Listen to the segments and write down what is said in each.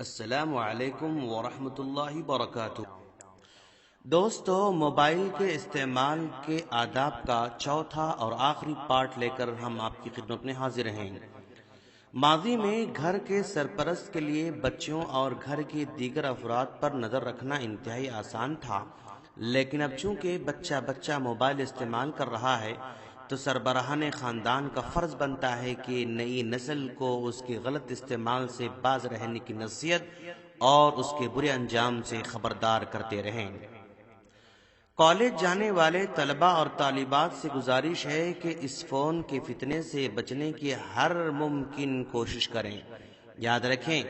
السلام علیکم ورحمة اللہ وبرکاتہ۔ دوستو، موبائل کے استعمال کے آداب کا چوتھا اور آخری پارٹ لے کر ہم آپ کی خدمت میں حاضر ہیں۔ ماضی میں گھر کے سرپرست کے لیے بچوں اور گھر کے دیگر افراد پر نظر رکھنا انتہائی آسان تھا، لیکن اب چونکہ بچہ بچہ موبائل استعمال کر رہا ہے تو سربراہان خاندان کا فرض بنتا ہے کہ نئی نسل کو اس کے غلط استعمال سے باز رہنے کی نصیحت اور اس کے برے انجام سے خبردار کرتے رہیں۔ کالج جانے والے طلباء اور طالبات سے گزارش ہے کہ اس فون کے فتنے سے بچنے کی ہر ممکن کوشش کریں۔ یاد رکھیں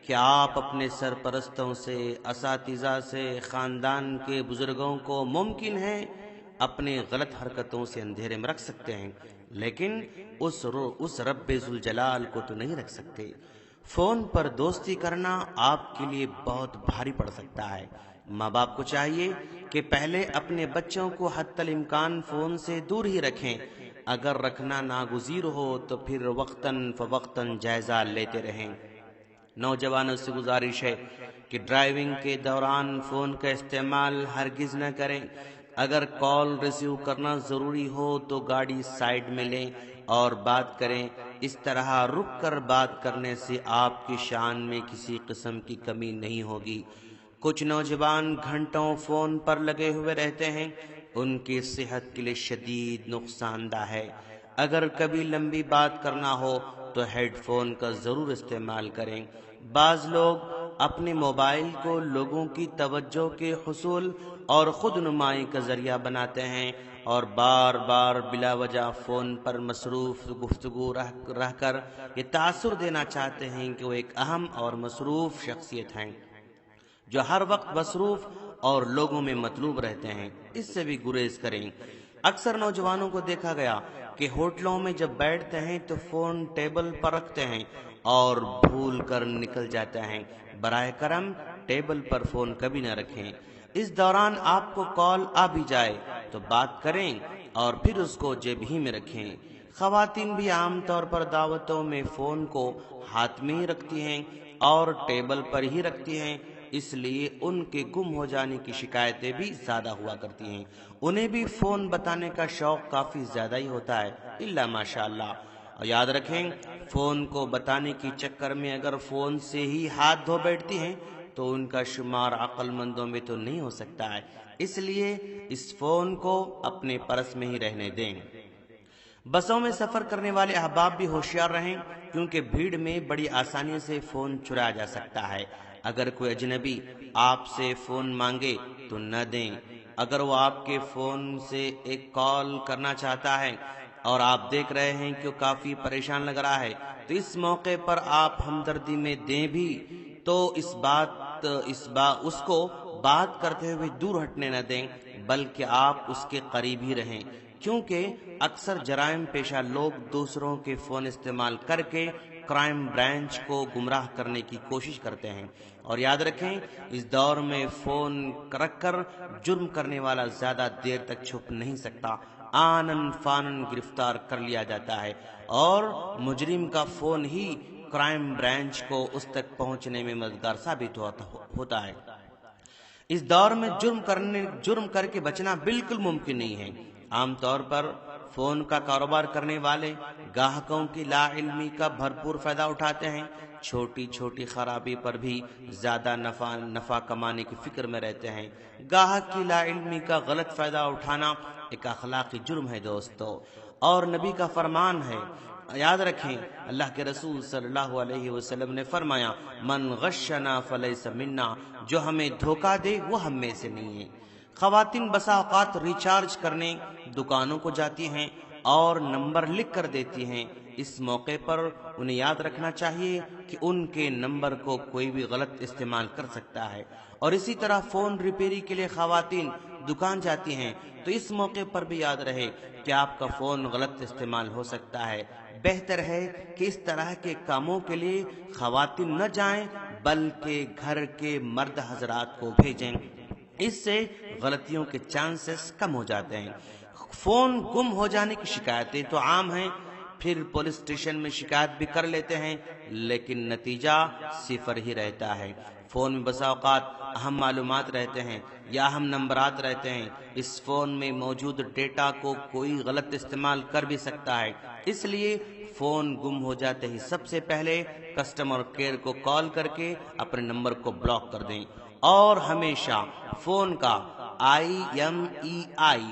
کہ آپ اپنے سرپرستوں سے، اساتذہ سے، خاندان کے بزرگوں کو ممکن ہے اپنے غلط حرکتوں سے اندھیرے میں رکھ سکتے ہیں، لیکن اس رب ذوالجلال کو تو نہیں رکھ سکتے۔ فون پر دوستی کرنا آپ کے لیے بہت بھاری پڑ سکتا ہے۔ ماں باپ کو چاہیے کہ پہلے اپنے بچوں کو حتی الامکان فون سے دور ہی رکھیں۔ اگر رکھنا ناگزیر ہو تو پھر وقتاً فوقتاً جائزہ لیتے رہیں۔ نوجوانوں سے گزارش ہے کہ ڈرائیونگ کے دوران فون کا استعمال ہرگز نہ کریں۔ اگر کال ریسیو کرنا ضروری ہو تو گاڑی سائیڈ میں لیں اور بات کریں۔ اس طرح رک کر بات کرنے سے آپ کی شان میں کسی قسم کی کمی نہیں ہوگی۔ کچھ نوجوان گھنٹوں فون پر لگے ہوئے رہتے ہیں، ان کی صحت کے لیے شدید نقصان دہ ہے۔ اگر کبھی لمبی بات کرنا ہو تو ہیڈ فون کا ضرور استعمال کریں۔ بعض لوگ اپنے موبائل کو لوگوں کی توجہ کے حصول اور خود نمائی کا ذریعہ بناتے ہیں اور بار بار بلا وجہ فون پر مصروف گفتگو رہ کر یہ تاثر دینا چاہتے ہیں کہ وہ ایک اہم اور مصروف شخصیت ہیں جو ہر وقت مصروف اور لوگوں میں مطلوب رہتے ہیں۔ اس سے بھی گریز کریں۔ اکثر نوجوانوں کو دیکھا گیا کہ ہوٹلوں میں جب بیٹھتے ہیں تو فون ٹیبل پر رکھتے ہیں اور بھول کر نکل جاتے ہیں۔ براہ کرم ٹیبل پر فون کبھی نہ رکھیں۔ اس دوران آپ کو کال آ بھی جائے تو بات کریں اور پھر اس کو جیب ہی میں رکھیں۔ خواتین بھی عام طور پر دعوتوں میں فون کو ہاتھ میں ہی رکھتی ہیں اور ٹیبل پر ہی رکھتی ہیں، اس لیے ان کے گم ہو جانے کی شکایتیں بھی زیادہ ہوا کرتی ہیں۔ انہیں بھی فون بتانے کا شوق کافی زیادہ ہی ہوتا ہے، الا ماشاءاللہ۔ اور یاد رکھیں، فون کو بتانے کی چکر میں اگر فون سے ہی ہاتھ دھو بیٹھتی ہیں تو ان کا شمار عقل مندوں میں تو نہیں ہو سکتا ہے، اس لیے اس فون کو اپنے پرس میں ہی رہنے دیں۔ بسوں میں سفر کرنے والے احباب بھی ہوشیار رہیں، کیونکہ بھیڑ میں بڑی آسانی سے فون چرایا جا سکتا ہے۔ اگر کوئی اجنبی آپ سے فون مانگے تو نہ دیں۔ اگر وہ آپ کے فون سے ایک کال کرنا چاہتا ہے اور آپ دیکھ رہے ہیں کہ وہ کافی پریشان لگ رہا ہے تو اس موقع پر آپ ہمدردی میں دیں بھی تو اس کو بات کرتے ہوئے دور ہٹنے نہ دیں، بلکہ آپ اس کے قریب ہی رہیں، کیونکہ اکثر جرائم پیشہ لوگ دوسروں کے فون استعمال کر کے کرائم برانچ کو گمراہ کرنے کی کوشش کرتے ہیں۔ اور یاد رکھیں، اس دور میں فون رکھ کر جرم کرنے والا زیادہ دیر تک چھپ نہیں سکتا، آنن فانن گرفتار کر لیا جاتا ہے اور مجرم کا فون ہی کرائم برانچ کو اس تک پہنچنے میں مددگار ثابت ہوتا ہے۔ اس دور میں جرم کر کے بچنا بالکل ممکن نہیں ہے۔ عام طور پر فون کا کاروبار کرنے والے گاہکوں کی لا علمی کا بھرپور فائدہ اٹھاتے ہیں، چھوٹی چھوٹی خرابی پر بھی زیادہ نفع کمانے کی فکر میں رہتے ہیں۔ گاہک کی لا علمی کا غلط فائدہ اٹھانا ایک اخلاقی جرم ہے دوستو، اور نبی کا فرمان ہے، یاد رکھیں، اللہ کے رسول صلی اللہ علیہ وسلم نے فرمایا، من غشنا فلیس منا، جو ہمیں دھوکہ دے وہ ہم میں سے نہیں ہے۔ خواتین بسا اوقات ریچارج کرنے دکانوں کو جاتی ہیں اور نمبر لکھ کر دیتی ہیں۔ اس موقع پر انہیں یاد رکھنا چاہیے کہ ان کے نمبر کو کوئی بھی غلط استعمال کر سکتا ہے، اور اسی طرح فون ریپیری کے لیے خواتین دکان جاتی ہیں تو اس موقع پر بھی یاد رہے کہ آپ کا فون غلط استعمال ہو سکتا ہے۔ بہتر ہے کہ اس طرح کے کاموں کے لیے خواتین نہ جائیں بلکہ گھر کے مرد حضرات کو بھیجیں، اس سے غلطیوں کے چانسز کم ہو جاتے ہیں۔ فون گم ہو جانے کی شکایتیں تو عام ہیں، پھر پولیس اسٹیشن میں شکایت بھی کر لیتے ہیں، لیکن نتیجہ صفر ہی رہتا ہے۔ فون میں بسا اوقات اہم معلومات رہتے ہیں یا اہم نمبرات رہتے ہیں، اس فون میں موجود ڈیٹا کو کوئی غلط استعمال کر بھی سکتا ہے۔ اس لیے فون گم ہو جاتے ہی سب سے پہلے کسٹمر کیئر کو کال کر کے اپنے نمبر کو بلاک کر دیں، اور ہمیشہ فون کا IMEI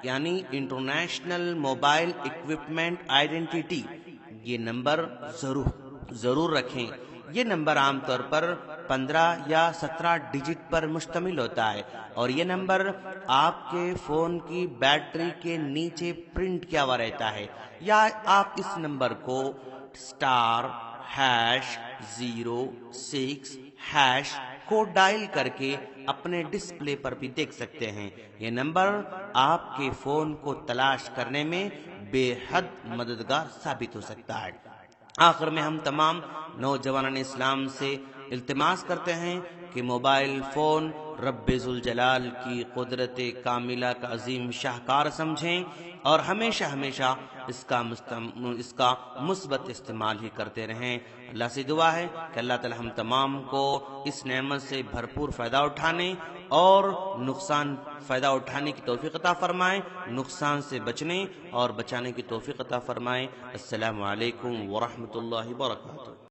یعنی انٹرنیشنل موبائل ایکوپمنٹ آئیڈینٹیٹی یہ نمبر ضرور رکھیں۔ یہ نمبر عام طور پر 15 یا 17 ڈیجٹ پر مشتمل ہوتا ہے، اور یہ نمبر آپ کے فون کی بیٹری کے نیچے پرنٹ کیا ہوا رہتا ہے، یا آپ اس نمبر کو *#06# کو ڈائل کر کے اپنے ڈسپلے پر بھی دیکھ سکتے ہیں۔ یہ نمبر آپ کے فون کو تلاش کرنے میں بے حد مددگار ثابت ہو سکتا ہے۔ آخر میں ہم تمام نوجوانان اسلام سے التماس کرتے ہیں کہ موبائل فون رب ذوالجلال کی قدرت کاملہ کا عظیم شاہکار سمجھیں، اور ہمیشہ اس کا مثبت استعمال ہی کرتے رہیں۔ اللہ سے دعا ہے کہ اللہ تعالی ہم تمام کو اس نعمت سے بھرپور فائدہ اٹھانے اور فائدہ اٹھانے کی توفیق عطا فرمائے، نقصان سے بچنے اور بچانے کی توفیق عطا فرمائے۔ السلام علیکم ورحمۃ اللہ وبرکاتہ۔